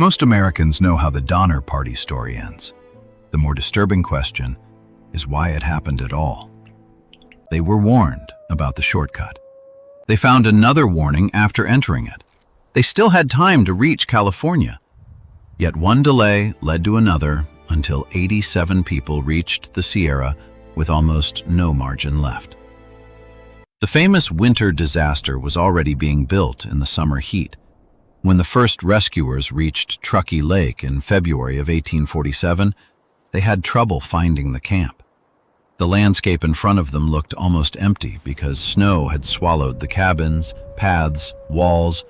Most Americans know how the Donner Party story ends. The more disturbing question is why it happened at all. They were warned about the shortcut. They found another warning after entering it. They still had time to reach California. Yet one delay led to another until 87 people reached the Sierra with almost no margin left. The famous winter disaster was already being built in the summer heat. When the first rescuers reached Truckee Lake in February of 1847, they had trouble finding the camp. The landscape in front of them looked almost empty because snow had swallowed the cabins, paths, walls,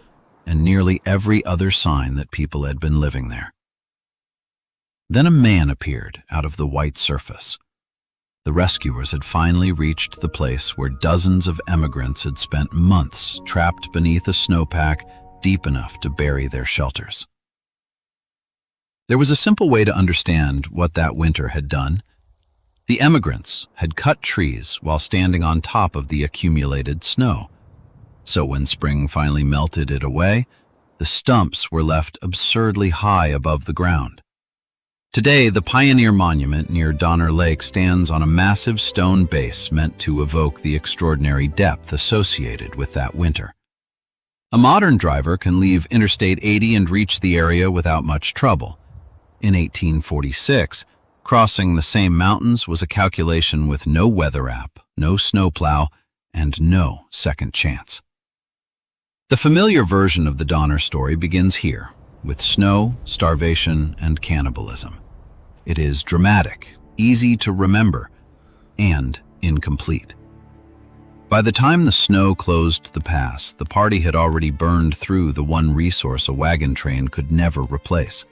and nearly every other sign that people had been living there. Then a man appeared out of the white surface. The rescuers had finally reached the place where dozens of emigrants had spent months trapped beneath a snowpack deep enough to bury their shelters. There was a simple way to understand what that winter had done. The emigrants had cut trees while standing on top of the accumulated snow. So when spring finally melted it away, the stumps were left absurdly high above the ground. Today, the Pioneer Monument near Donner Lake stands on a massive stone base meant to evoke the extraordinary depth associated with that winter. A modern driver can leave Interstate 80 and reach the area without much trouble. In 1846, crossing the same mountains was a calculation with no weather app, no snowplow, and no second chance. The familiar version of the Donner story begins here, with snow, starvation, and cannibalism. It is dramatic, easy to remember, and incomplete. By the time the snow closed the pass, the party had already burned through the one resource a wagon train could never replace.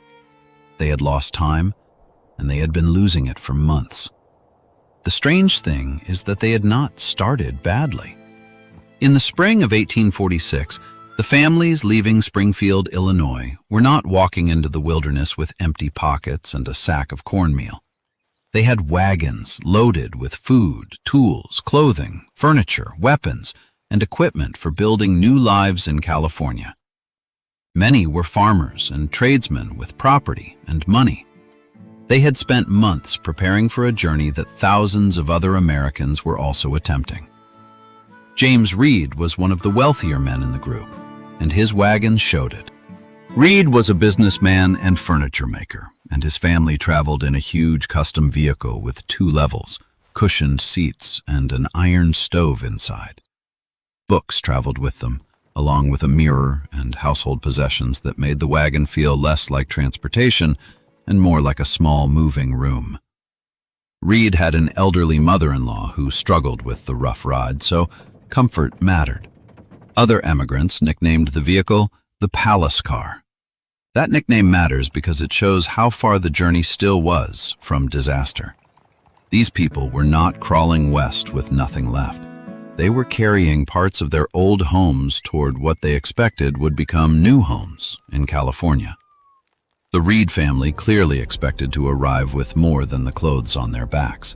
They had lost time, and they had been losing it for months. The strange thing is that they had not started badly. In the spring of 1846, the families leaving Springfield, Illinois, were not walking into the wilderness with empty pockets and a sack of cornmeal. They had wagons loaded with food, tools, clothing, furniture, weapons, and equipment for building new lives in California. Many were farmers and tradesmen with property and money. They had spent months preparing for a journey that thousands of other Americans were also attempting. James Reed was one of the wealthier men in the group, and his wagon showed it. Reed was a businessman and furniture maker, and his family traveled in a huge custom vehicle with 2 levels, cushioned seats, and an iron stove inside. Books traveled with them, along with a mirror and household possessions that made the wagon feel less like transportation and more like a small moving room. Reed had an elderly mother-in-law who struggled with the rough ride, so comfort mattered. Other emigrants nicknamed the vehicle the Palace Car. That nickname matters because it shows how far the journey still was from disaster. These people were not crawling west with nothing left. They were carrying parts of their old homes toward what they expected would become new homes in California. The Reed family clearly expected to arrive with more than the clothes on their backs.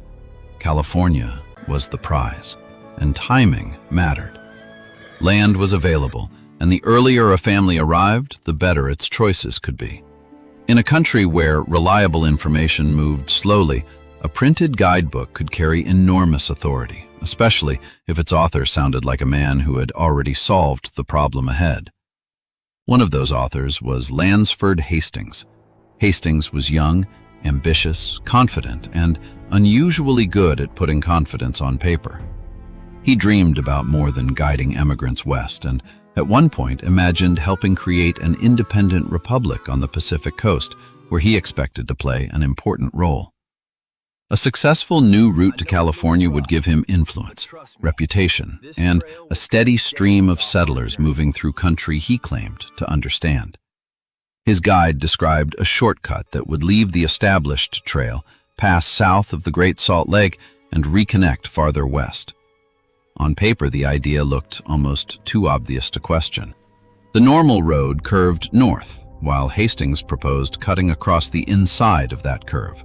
California was the prize, and timing mattered. Land was available, and the earlier a family arrived, the better its choices could be. In a country where reliable information moved slowly, a printed guidebook could carry enormous authority, especially if its author sounded like a man who had already solved the problem ahead. One of those authors was Lansford Hastings. Hastings was young, ambitious, confident, and unusually good at putting confidence on paper. He dreamed about more than guiding emigrants west, and at one point imagined helping create an independent republic on the Pacific coast, where he expected to play an important role. A successful new route to California would give him influence, reputation, and a steady stream of settlers moving through country he claimed to understand. His guide described a shortcut that would leave the established trail, pass south of the Great Salt Lake, and reconnect farther west. On paper, the idea looked almost too obvious to question. The normal road curved north, while Hastings proposed cutting across the inside of that curve.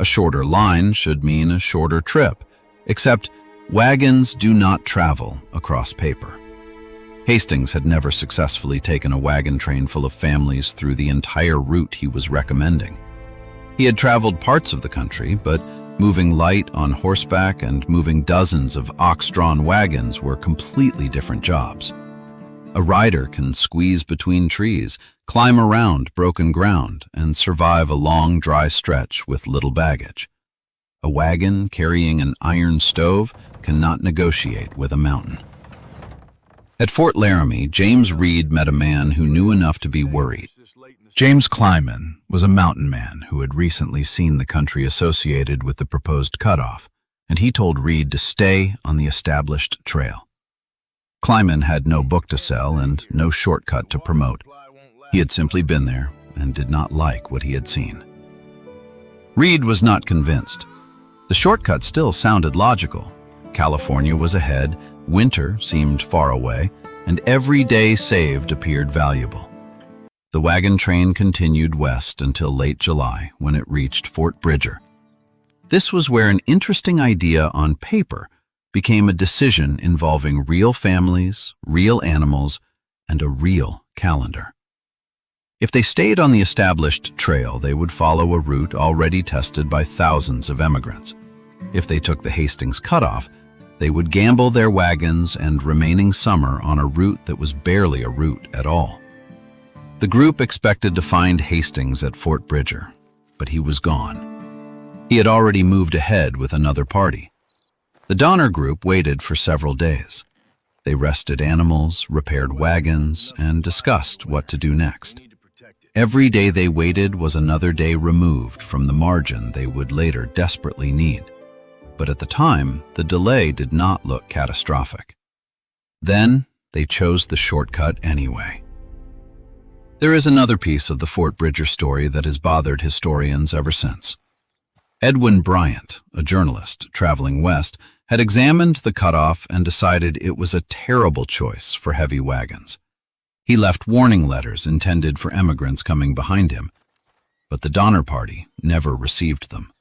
A shorter line should mean a shorter trip, except wagons do not travel across paper. Hastings had never successfully taken a wagon train full of families through the entire route he was recommending. He had traveled parts of the country, but moving light on horseback and moving dozens of ox-drawn wagons were completely different jobs. A rider can squeeze between trees, climb around broken ground, and survive a long, dry stretch with little baggage. A wagon carrying an iron stove cannot negotiate with a mountain. At Fort Laramie, James Reed met a man who knew enough to be worried. James Kleiman was a mountain man who had recently seen the country associated with the proposed cutoff, and he told Reed to stay on the established trail. Kleiman had no book to sell and no shortcut to promote. He had simply been there and did not like what he had seen. Reed was not convinced. The shortcut still sounded logical. California was ahead, winter seemed far away, and every day saved appeared valuable. The wagon train continued west until late July, when it reached Fort Bridger. This was where an interesting idea on paper became a decision involving real families, real animals, and a real calendar. If they stayed on the established trail, they would follow a route already tested by thousands of emigrants. If they took the Hastings Cutoff, they would gamble their wagons and remaining summer on a route that was barely a route at all. The group expected to find Hastings at Fort Bridger, but he was gone. He had already moved ahead with another party. The Donner group waited for several days. They rested animals, repaired wagons, and discussed what to do next. Every day they waited was another day removed from the margin they would later desperately need. But at the time, the delay did not look catastrophic. Then, they chose the shortcut anyway. There is another piece of the Fort Bridger story that has bothered historians ever since. Edwin Bryant, a journalist traveling west, had examined the cutoff and decided it was a terrible choice for heavy wagons. He left warning letters intended for emigrants coming behind him, but the Donner Party never received them.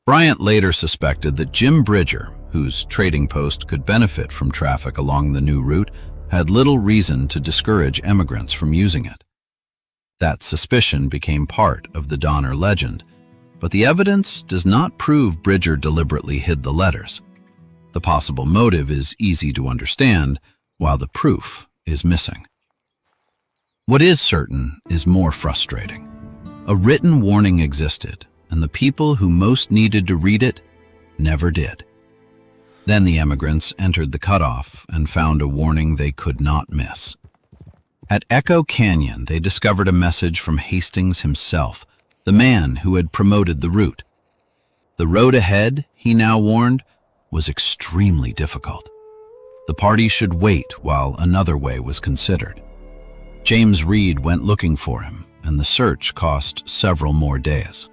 Bryant later suspected that Jim Bridger, whose trading post could benefit from traffic along the new route, had little reason to discourage emigrants from using it. That suspicion became part of the Donner legend, but the evidence does not prove Bridger deliberately hid the letters. The possible motive is easy to understand, while the proof is missing. What is certain is more frustrating. A written warning existed, and the people who most needed to read it never did. Then the emigrants entered the cutoff and found a warning they could not miss. At Echo Canyon, they discovered a message from Hastings himself, the man who had promoted the route. The road ahead, he now warned, was extremely difficult. The party should wait while another way was considered. James Reed went looking for him, and the search cost several more days.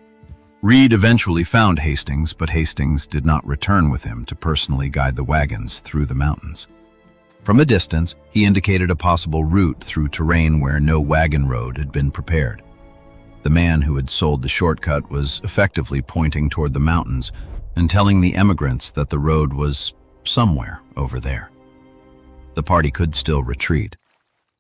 Reed eventually found Hastings, but Hastings did not return with him to personally guide the wagons through the mountains. From a distance, he indicated a possible route through terrain where no wagon road had been prepared. The man who had sold the shortcut was effectively pointing toward the mountains and telling the emigrants that the road was somewhere over there. The party could still retreat.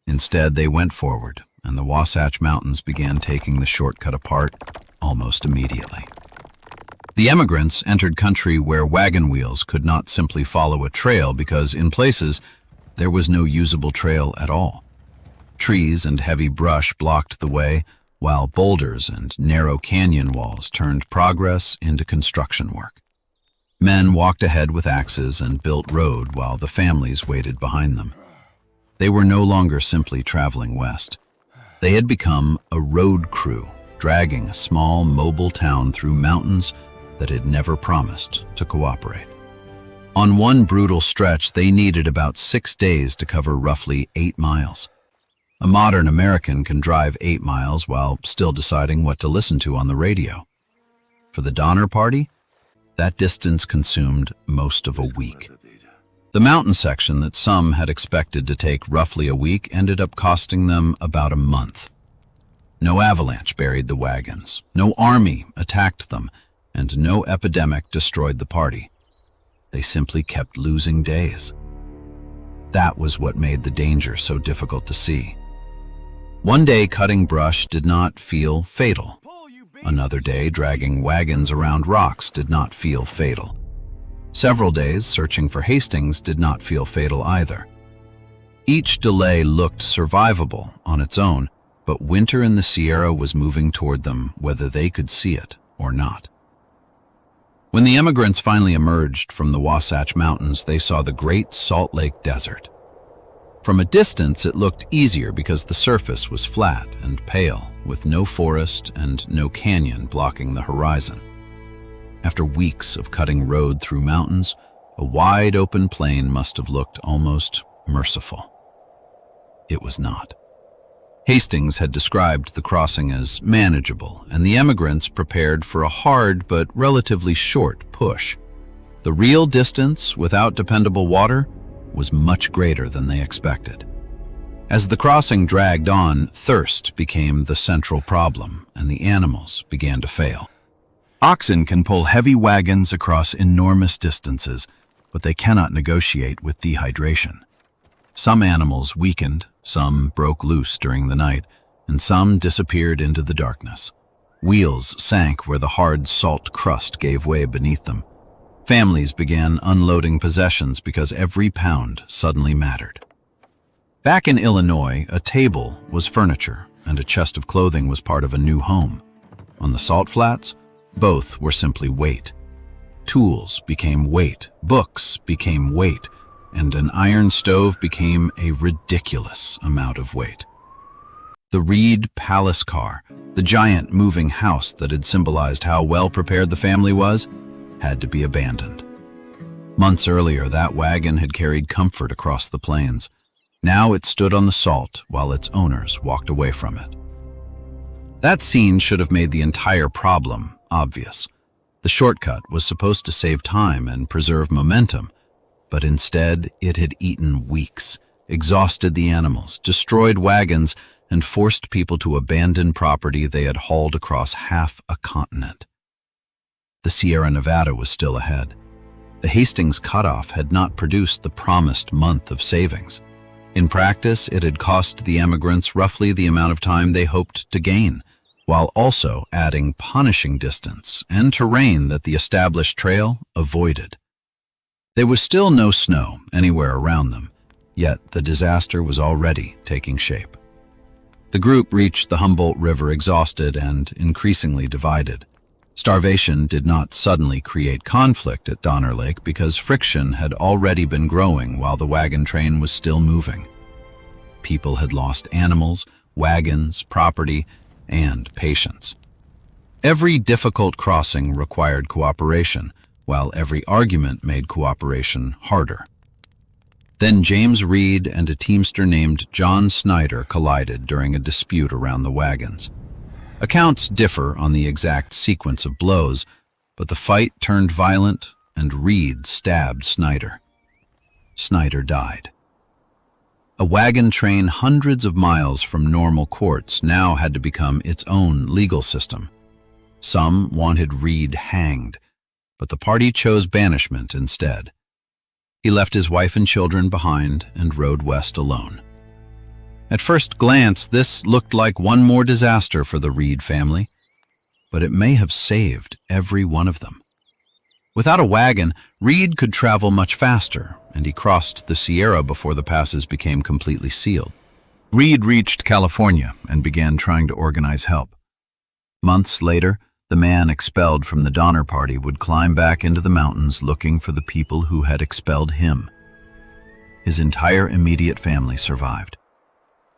Instead, they went forward, and the Wasatch Mountains began taking the shortcut apart almost immediately. The emigrants entered country where wagon wheels could not simply follow a trail because, in places, there was no usable trail at all. Trees and heavy brush blocked the way, while boulders and narrow canyon walls turned progress into construction work. Men walked ahead with axes and built road while the families waited behind them. They were no longer simply traveling west. They had become a road crew, dragging a small, mobile town through mountains that had never promised to cooperate. On one brutal stretch, they needed about 6 days to cover roughly 8 miles. A modern American can drive 8 miles while still deciding what to listen to on the radio. For the Donner Party, that distance consumed most of a week. The mountain section that some had expected to take roughly a week ended up costing them about a month. No avalanche buried the wagons, no army attacked them, and no epidemic destroyed the party. They simply kept losing days. That was what made the danger so difficult to see. One day, cutting brush did not feel fatal. Another day, dragging wagons around rocks did not feel fatal. Several days searching for Hastings did not feel fatal either. Each delay looked survivable on its own, but winter in the Sierra was moving toward them, whether they could see it or not. When the emigrants finally emerged from the Wasatch Mountains, they saw the Great Salt Lake Desert. From a distance, it looked easier because the surface was flat and pale, with no forest and no canyon blocking the horizon. After weeks of cutting road through mountains, a wide open plain must have looked almost merciful. It was not. Hastings had described the crossing as manageable, and the emigrants prepared for a hard but relatively short push. The real distance without dependable water was much greater than they expected. As the crossing dragged on, thirst became the central problem, and the animals began to fail. Oxen can pull heavy wagons across enormous distances, but they cannot negotiate with dehydration. Some animals weakened, some broke loose during the night, and some disappeared into the darkness. Wheels sank where the hard salt crust gave way beneath them. Families began unloading possessions because every pound suddenly mattered. Back in Illinois, a table was furniture, and a chest of clothing was part of a new home. On the salt flats, both were simply weight. Tools became weight, books became weight, and an iron stove became a ridiculous amount of weight. The Reed Palace car, the giant moving house that had symbolized how well prepared the family was, had to be abandoned. Months earlier, that wagon had carried comfort across the plains. Now it stood on the salt while its owners walked away from it. That scene should have made the entire problem obvious. The shortcut was supposed to save time and preserve momentum, but instead it had eaten weeks, exhausted the animals, destroyed wagons, and forced people to abandon property they had hauled across half a continent. The Sierra Nevada was still ahead. The Hastings Cutoff had not produced the promised month of savings. In practice, it had cost the emigrants roughly the amount of time they hoped to gain, while also adding punishing distance and terrain that the established trail avoided. There was still no snow anywhere around them, yet the disaster was already taking shape. The group reached the Humboldt River exhausted and increasingly divided. Starvation did not suddenly create conflict at Donner Lake because friction had already been growing while the wagon train was still moving. People had lost animals, wagons, property, and patience. Every difficult crossing required cooperation, while every argument made cooperation harder. Then James Reed and a teamster named John Snyder collided during a dispute around the wagons. Accounts differ on the exact sequence of blows, but the fight turned violent and Reed stabbed Snyder. Snyder died. A wagon train hundreds of miles from normal courts now had to become its own legal system. Some wanted Reed hanged, but the party chose banishment instead. He left his wife and children behind and rode west alone. At first glance, this looked like one more disaster for the Reed family, but it may have saved every one of them. Without a wagon, Reed could travel much faster, and he crossed the Sierra before the passes became completely sealed. Reed reached California and began trying to organize help. Months later, the man expelled from the Donner Party would climb back into the mountains looking for the people who had expelled him. His entire immediate family survived.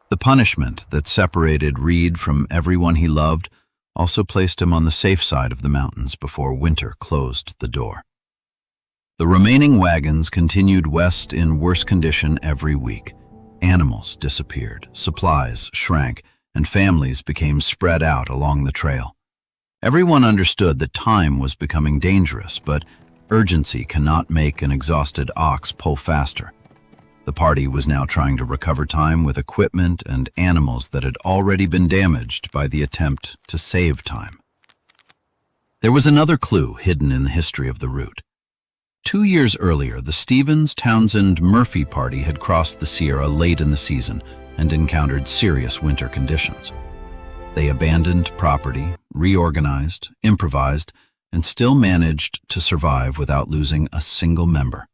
The punishment that separated Reed from everyone he loved also placed him on the safe side of the mountains before winter closed the door. The remaining wagons continued west in worse condition every week. Animals disappeared, supplies shrank, and families became spread out along the trail. Everyone understood that time was becoming dangerous, but urgency cannot make an exhausted ox pull faster. The party was now trying to recover time with equipment and animals that had already been damaged by the attempt to save time. There was another clue hidden in the history of the route. 2 years earlier, the Stevens-Townsend-Murphy party had crossed the Sierra late in the season and encountered serious winter conditions. They abandoned property, reorganized, improvised, and still managed to survive without losing a single member.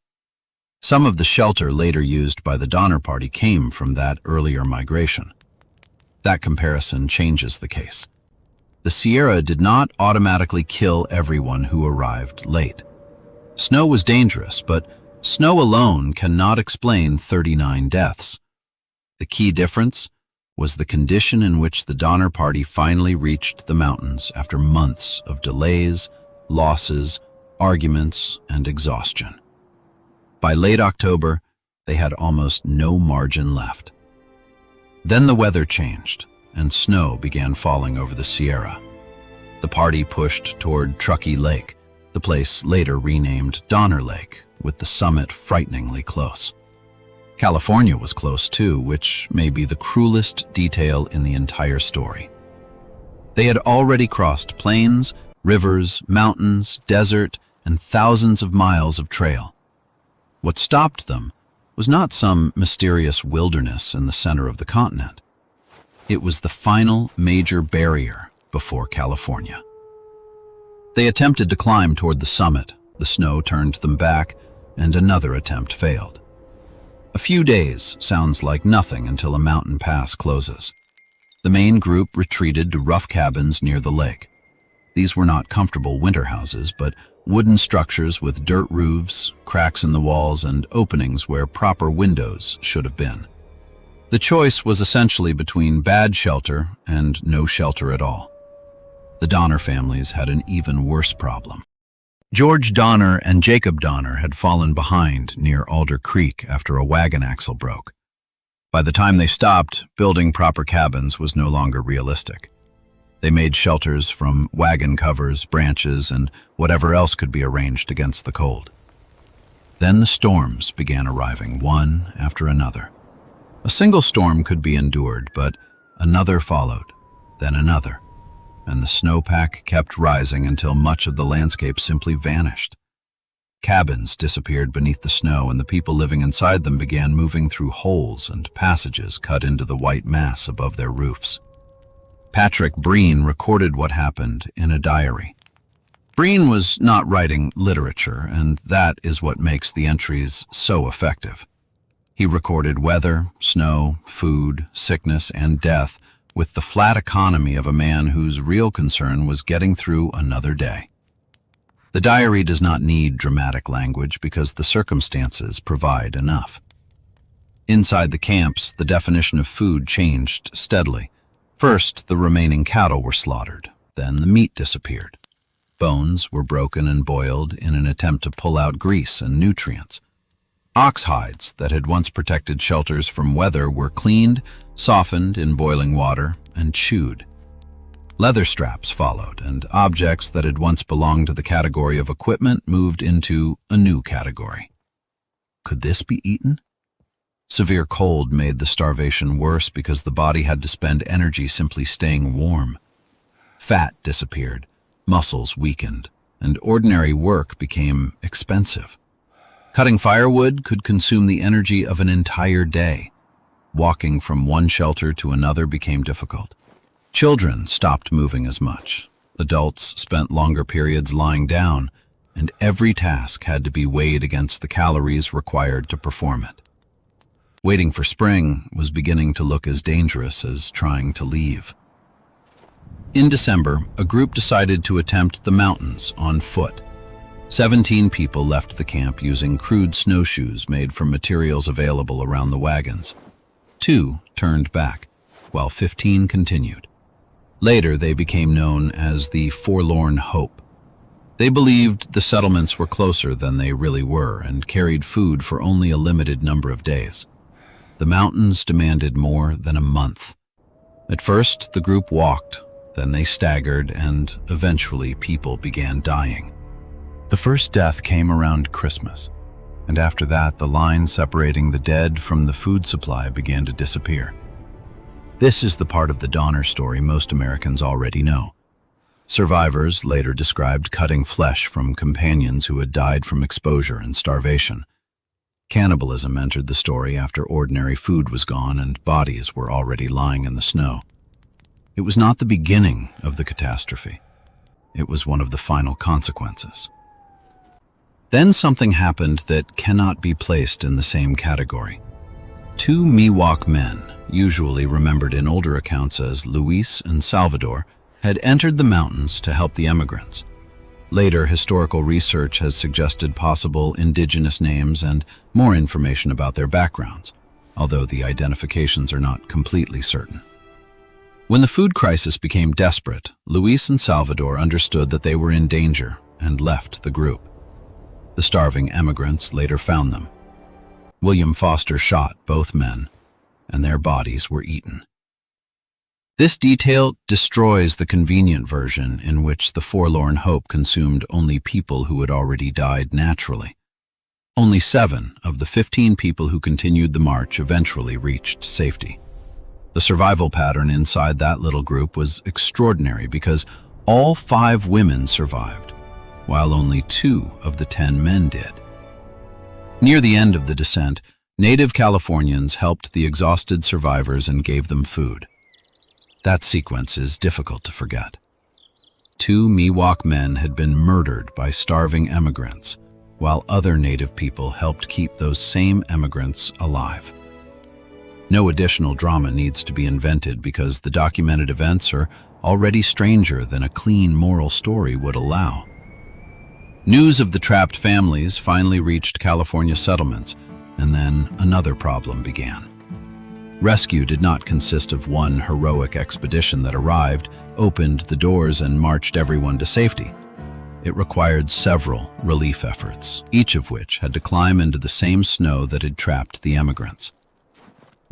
Some of the shelter later used by the Donner Party came from that earlier migration. That comparison changes the case. The Sierra did not automatically kill everyone who arrived late. Snow was dangerous, but snow alone cannot explain 39 deaths. The key difference was the condition in which the Donner Party finally reached the mountains after months of delays, losses, arguments, and exhaustion. By late October, they had almost no margin left. Then the weather changed, and snow began falling over the Sierra. The party pushed toward Truckee Lake, the place later renamed Donner Lake, with the summit frighteningly close. California was close too, which may be the cruelest detail in the entire story. They had already crossed plains, rivers, mountains, desert, and thousands of miles of trail. What stopped them was not some mysterious wilderness in the center of the continent. It was the final major barrier before California. They attempted to climb toward the summit. The snow turned them back, and another attempt failed. A few days sounds like nothing until a mountain pass closes. The main group retreated to rough cabins near the lake. These were not comfortable winter houses, but wooden structures with dirt roofs, cracks in the walls, and openings where proper windows should have been. The choice was essentially between bad shelter and no shelter at all. The Donner families had an even worse problem. George Donner and Jacob Donner had fallen behind near Alder Creek after a wagon axle broke. By the time they stopped, building proper cabins was no longer realistic. They made shelters from wagon covers, branches, and whatever else could be arranged against the cold. Then the storms began arriving, one after another. A single storm could be endured, but another followed, then another, and the snowpack kept rising until much of the landscape simply vanished. Cabins disappeared beneath the snow, and the people living inside them began moving through holes and passages cut into the white mass above their roofs. Patrick Breen recorded what happened in a diary. Breen was not writing literature, and that is what makes the entries so effective. He recorded weather, snow, food, sickness, and death with the flat economy of a man whose real concern was getting through another day. The diary does not need dramatic language because the circumstances provide enough. Inside the camps, the definition of food changed steadily. First, the remaining cattle were slaughtered. Then the meat disappeared. Bones were broken and boiled in an attempt to pull out grease and nutrients. Ox hides that had once protected shelters from weather were cleaned, softened in boiling water, and chewed. Leather straps followed, and objects that had once belonged to the category of equipment moved into a new category. Could this be eaten? Severe cold made the starvation worse because the body had to spend energy simply staying warm. Fat disappeared, muscles weakened, and ordinary work became expensive. Cutting firewood could consume the energy of an entire day. Walking from one shelter to another became difficult. Children stopped moving as much. Adults spent longer periods lying down, and every task had to be weighed against the calories required to perform it. Waiting for spring was beginning to look as dangerous as trying to leave. In December, a group decided to attempt the mountains on foot. 17 people left the camp using crude snowshoes made from materials available around the wagons. 2 turned back, while 15 continued. Later, they became known as the Forlorn Hope. They believed the settlements were closer than they really were and carried food for only a limited number of days. The mountains demanded more than a month. At first, the group walked, then they staggered, and eventually people began dying. The first death came around Christmas, and after that, the line separating the dead from the food supply began to disappear. This is the part of the Donner story most Americans already know. Survivors later described cutting flesh from companions who had died from exposure and starvation. Cannibalism entered the story after ordinary food was gone and bodies were already lying in the snow. It was not the beginning of the catastrophe. It was one of the final consequences. Then something happened that cannot be placed in the same category. Two Miwok men, usually remembered in older accounts as Luis and Salvador, had entered the mountains to help the emigrants. Later, historical research has suggested possible indigenous names and more information about their backgrounds, although the identifications are not completely certain. When the food crisis became desperate, Luis and Salvador understood that they were in danger and left the group. The starving emigrants later found them. William Foster shot both men, and their bodies were eaten. This detail destroys the convenient version in which the forlorn hope consumed only people who had already died naturally. Only 7 of the 15 people who continued the march eventually reached safety. The survival pattern inside that little group was extraordinary because all 5 women survived, while only 2 of the 10 men did. Near the end of the descent, native Californians helped the exhausted survivors and gave them food. That sequence is difficult to forget. 2 Miwok men had been murdered by starving emigrants, while other native people helped keep those same emigrants alive. No additional drama needs to be invented because the documented events are already stranger than a clean moral story would allow. News of the trapped families finally reached California settlements, and then another problem began. Rescue did not consist of one heroic expedition that arrived, opened the doors, and marched everyone to safety. It required several relief efforts, each of which had to climb into the same snow that had trapped the emigrants.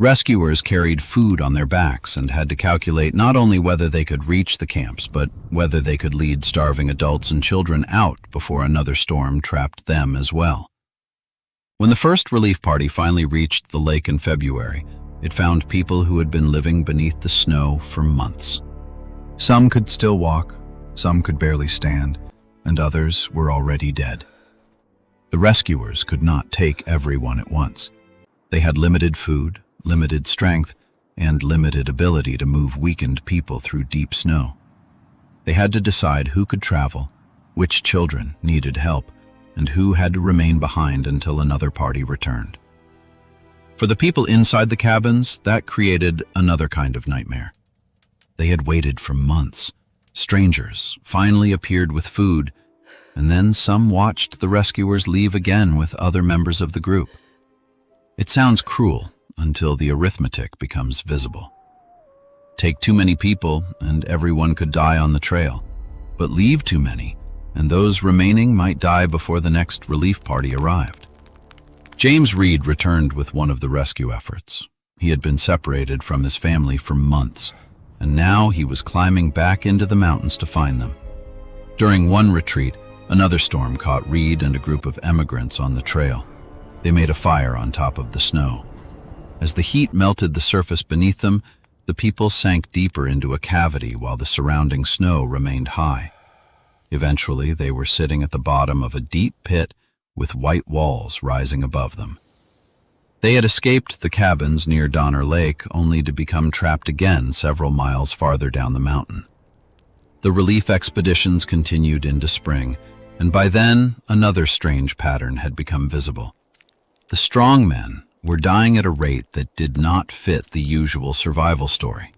Rescuers carried food on their backs and had to calculate not only whether they could reach the camps, but whether they could lead starving adults and children out before another storm trapped them as well. When the first relief party finally reached the lake in February, it found people who had been living beneath the snow for months. Some could still walk, some could barely stand, and others were already dead. The rescuers could not take everyone at once. They had limited food, limited strength, and limited ability to move weakened people through deep snow. They had to decide who could travel, which children needed help, and who had to remain behind until another party returned. For the people inside the cabins, that created another kind of nightmare. They had waited for months. Strangers finally appeared with food, and then some watched the rescuers leave again with other members of the group. It sounds cruel until the arithmetic becomes visible. Take too many people, and everyone could die on the trail. But leave too many, and those remaining might die before the next relief party arrived. James Reed returned with one of the rescue efforts. He had been separated from his family for months, and now he was climbing back into the mountains to find them. During one retreat, another storm caught Reed and a group of emigrants on the trail. They made a fire on top of the snow. As the heat melted the surface beneath them, the people sank deeper into a cavity while the surrounding snow remained high. Eventually, they were sitting at the bottom of a deep pit with white walls rising above them. They had escaped the cabins near Donner Lake only to become trapped again several miles farther down the mountain. The relief expeditions continued into spring, and by then another strange pattern had become visible. The strong men were dying at a rate that did not fit the usual survival story.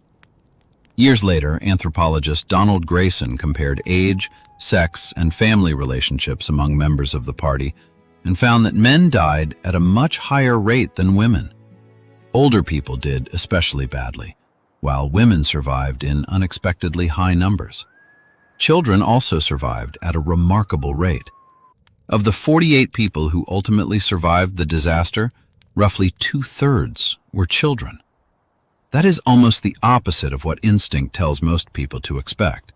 Years later, anthropologist Donald Grayson compared age, sex, and family relationships among members of the party and found that men died at a much higher rate than women. Older people did especially badly, while women survived in unexpectedly high numbers. Children also survived at a remarkable rate. Of the 48 people who ultimately survived the disaster, roughly 2/3 were children. That is almost the opposite of what instinct tells most people to expect.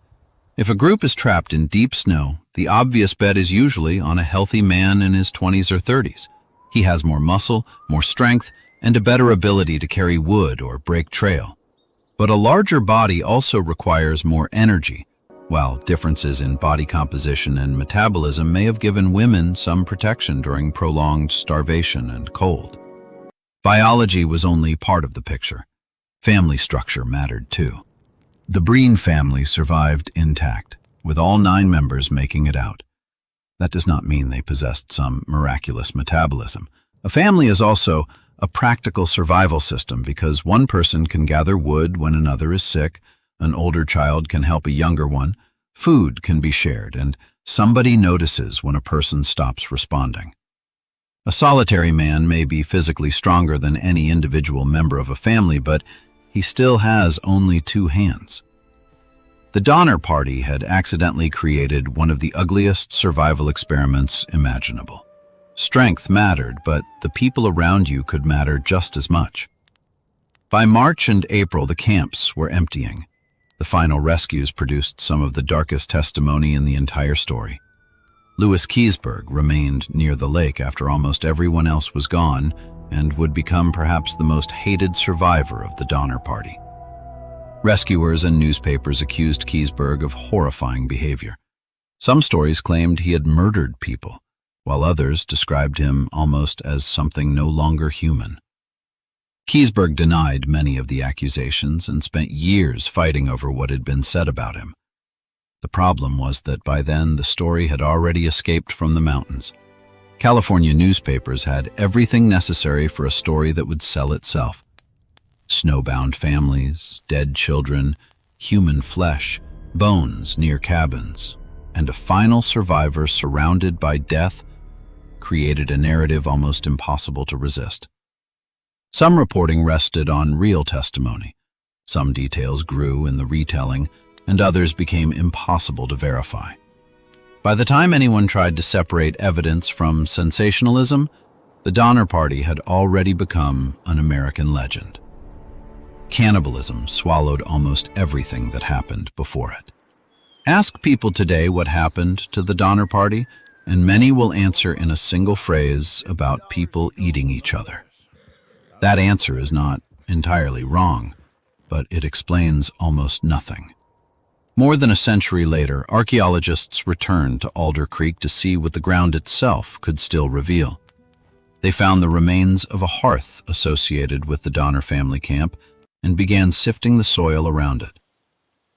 If a group is trapped in deep snow, the obvious bet is usually on a healthy man in his 20s or 30s. He has more muscle, more strength, and a better ability to carry wood or break trail. But a larger body also requires more energy, while differences in body composition and metabolism may have given women some protection during prolonged starvation and cold. Biology was only part of the picture. Family structure mattered too. The Breen family survived intact, with all 9 members making it out. That does not mean they possessed some miraculous metabolism. A family is also a practical survival system because one person can gather wood when another is sick, an older child can help a younger one, food can be shared, and somebody notices when a person stops responding. A solitary man may be physically stronger than any individual member of a family, but he still has only 2 hands. The Donner Party had accidentally created one of the ugliest survival experiments imaginable. Strength mattered, but the people around you could matter just as much. By March and April, the camps were emptying. The final rescues produced some of the darkest testimony in the entire story. Louis Keseberg remained near the lake after almost everyone else was gone and would become perhaps the most hated survivor of the Donner Party. Rescuers and newspapers accused Keseberg of horrifying behavior. Some stories claimed he had murdered people, while others described him almost as something no longer human. Keseberg denied many of the accusations and spent years fighting over what had been said about him. The problem was that by then the story had already escaped from the mountains. California newspapers had everything necessary for a story that would sell itself. Snowbound families, dead children, human flesh, bones near cabins, and a final survivor surrounded by death created a narrative almost impossible to resist. Some reporting rested on real testimony. Some details grew in the retelling, and others became impossible to verify. By the time anyone tried to separate evidence from sensationalism, the Donner Party had already become an American legend. Cannibalism swallowed almost everything that happened before it. Ask people today what happened to the Donner Party, and many will answer in a single phrase about people eating each other. That answer is not entirely wrong, but it explains almost nothing. More than a century later, archaeologists returned to Alder Creek to see what the ground itself could still reveal. They found the remains of a hearth associated with the Donner family camp and began sifting the soil around it.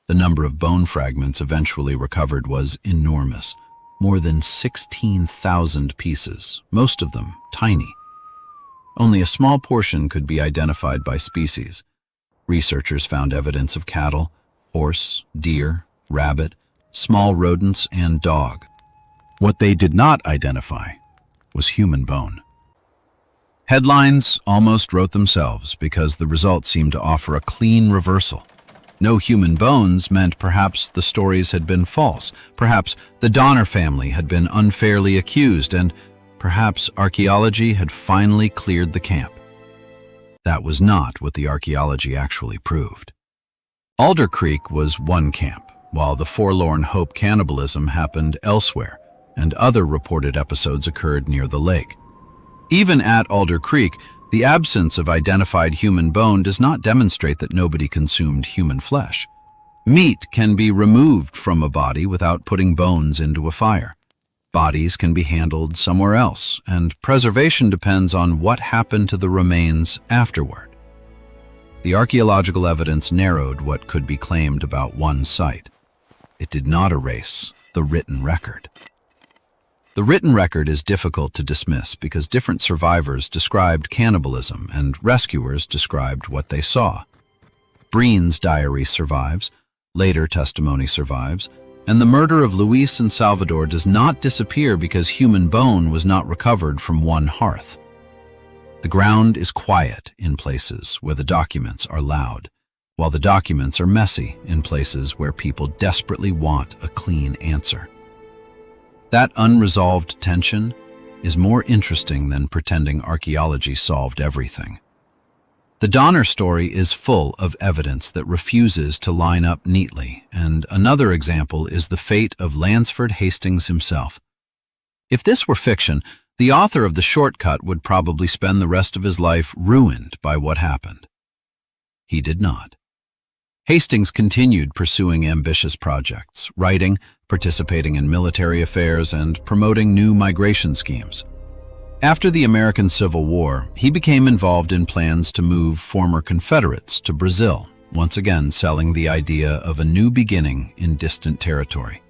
The number of bone fragments eventually recovered was enormous, more than 16,000 pieces, most of them tiny. Only a small portion could be identified by species. Researchers found evidence of cattle, horse, deer, rabbit, small rodents, and dog. What they did not identify was human bone. Headlines almost wrote themselves because the results seemed to offer a clean reversal. No human bones meant perhaps the stories had been false, perhaps the Donner family had been unfairly accused, and perhaps archaeology had finally cleared the camp. That was not what the archaeology actually proved. Alder Creek was one camp, while the forlorn hope cannibalism happened elsewhere, and other reported episodes occurred near the lake. Even at Alder Creek, the absence of identified human bone does not demonstrate that nobody consumed human flesh. Meat can be removed from a body without putting bones into a fire. Bodies can be handled somewhere else, and preservation depends on what happened to the remains afterward. The archaeological evidence narrowed what could be claimed about one site. It did not erase the written record. The written record is difficult to dismiss because different survivors described cannibalism and rescuers described what they saw. Breen's diary survives, later testimony survives, and the murder of Luis and Salvador does not disappear because human bone was not recovered from one hearth. The ground is quiet in places where the documents are loud, while the documents are messy in places where people desperately want a clean answer. That unresolved tension is more interesting than pretending archaeology solved everything. The Donner story is full of evidence that refuses to line up neatly, and another example is the fate of Lansford Hastings himself. If this were fiction, the author of The Shortcut would probably spend the rest of his life ruined by what happened. He did not. Hastings continued pursuing ambitious projects, writing, participating in military affairs, and promoting new migration schemes. After the American Civil War, he became involved in plans to move former Confederates to Brazil, once again selling the idea of a new beginning in distant territory.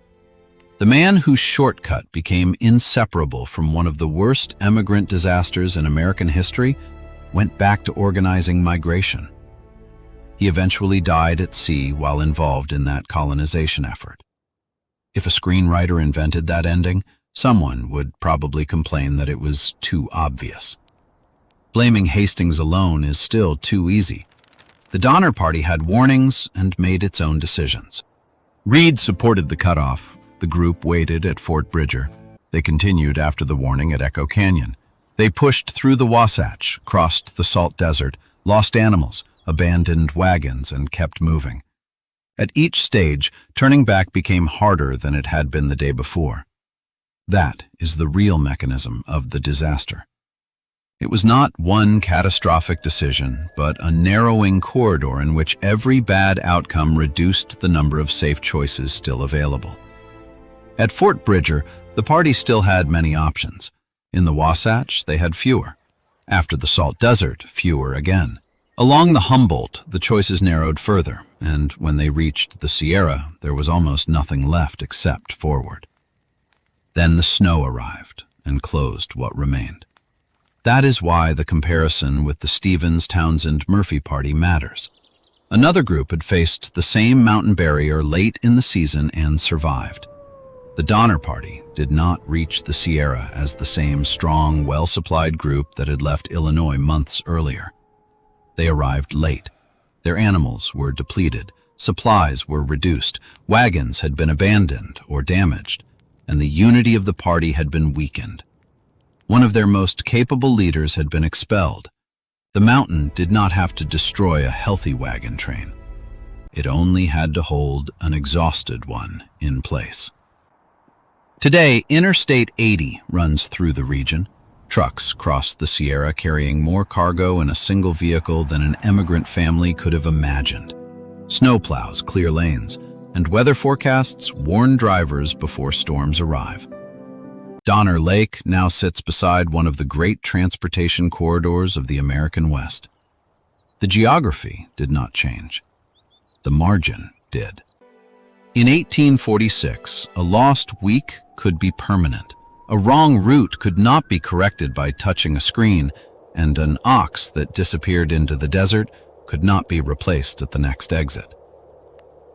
The man whose shortcut became inseparable from one of the worst emigrant disasters in American history went back to organizing migration. He eventually died at sea while involved in that colonization effort. If a screenwriter invented that ending, someone would probably complain that it was too obvious. Blaming Hastings alone is still too easy. The Donner Party had warnings and made its own decisions. Reed supported the Cutoff. The group waited at Fort Bridger. They continued after the warning at Echo Canyon. They pushed through the Wasatch, crossed the Salt Desert, lost animals, abandoned wagons, and kept moving. At each stage, turning back became harder than it had been the day before. That is the real mechanism of the disaster. It was not one catastrophic decision, but a narrowing corridor in which every bad outcome reduced the number of safe choices still available. At Fort Bridger, the party still had many options. In the Wasatch, they had fewer. After the Salt Desert, fewer again. Along the Humboldt, the choices narrowed further, and when they reached the Sierra, there was almost nothing left except forward. Then the snow arrived and closed what remained. That is why the comparison with the Stevens-Townsend-Murphy party matters. Another group had faced the same mountain barrier late in the season and survived. The Donner Party did not reach the Sierra as the same strong, well-supplied group that had left Illinois months earlier. They arrived late. Their animals were depleted, supplies were reduced, wagons had been abandoned or damaged, and the unity of the party had been weakened. One of their most capable leaders had been expelled. The mountain did not have to destroy a healthy wagon train. It only had to hold an exhausted one in place. Today, Interstate 80 runs through the region. Trucks cross the Sierra carrying more cargo in a single vehicle than an emigrant family could have imagined. Snowplows clear lanes, and weather forecasts warn drivers before storms arrive. Donner Lake now sits beside one of the great transportation corridors of the American West. The geography did not change. The margin did. In 1846, a lost week could be permanent. A wrong route could not be corrected by touching a screen, and an ox that disappeared into the desert could not be replaced at the next exit.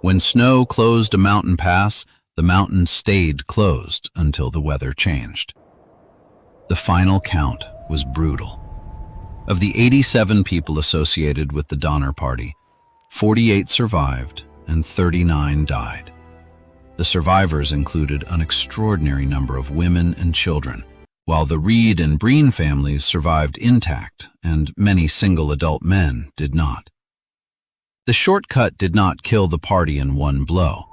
When snow closed a mountain pass, the mountain stayed closed until the weather changed. The final count was brutal. Of the 87 people associated with the Donner Party, 48 survived and 39 died. The survivors included an extraordinary number of women and children, while the Reed and Breen families survived intact and many single adult men did not. The shortcut did not kill the party in one blow.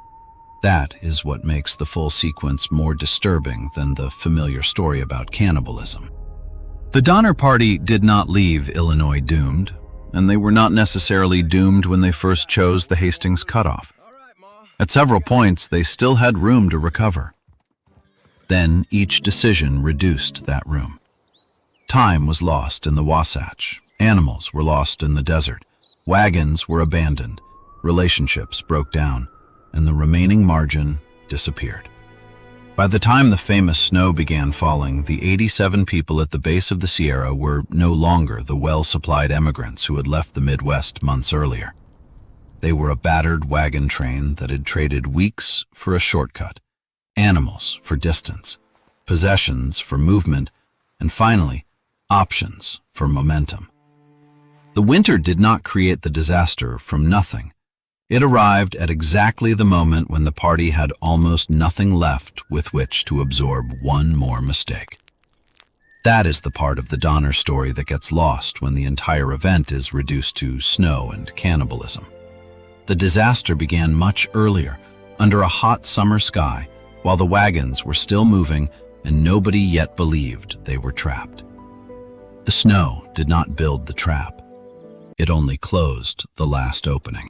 That is what makes the full sequence more disturbing than the familiar story about cannibalism. The Donner Party did not leave Illinois doomed, and they were not necessarily doomed when they first chose the Hastings Cutoff. At several points, they still had room to recover. Then each decision reduced that room. Time was lost in the Wasatch, animals were lost in the desert, wagons were abandoned, relationships broke down, and the remaining margin disappeared. By the time the famous snow began falling, the 87 people at the base of the Sierra were no longer the well-supplied emigrants who had left the Midwest months earlier. They were a battered wagon train that had traded weeks for a shortcut, animals for distance, possessions for movement, and finally, options for momentum. The winter did not create the disaster from nothing. It arrived at exactly the moment when the party had almost nothing left with which to absorb one more mistake. That is the part of the Donner story that gets lost when the entire event is reduced to snow and cannibalism. The disaster began much earlier, under a hot summer sky, while the wagons were still moving and nobody yet believed they were trapped. The snow did not build the trap. It only closed the last opening.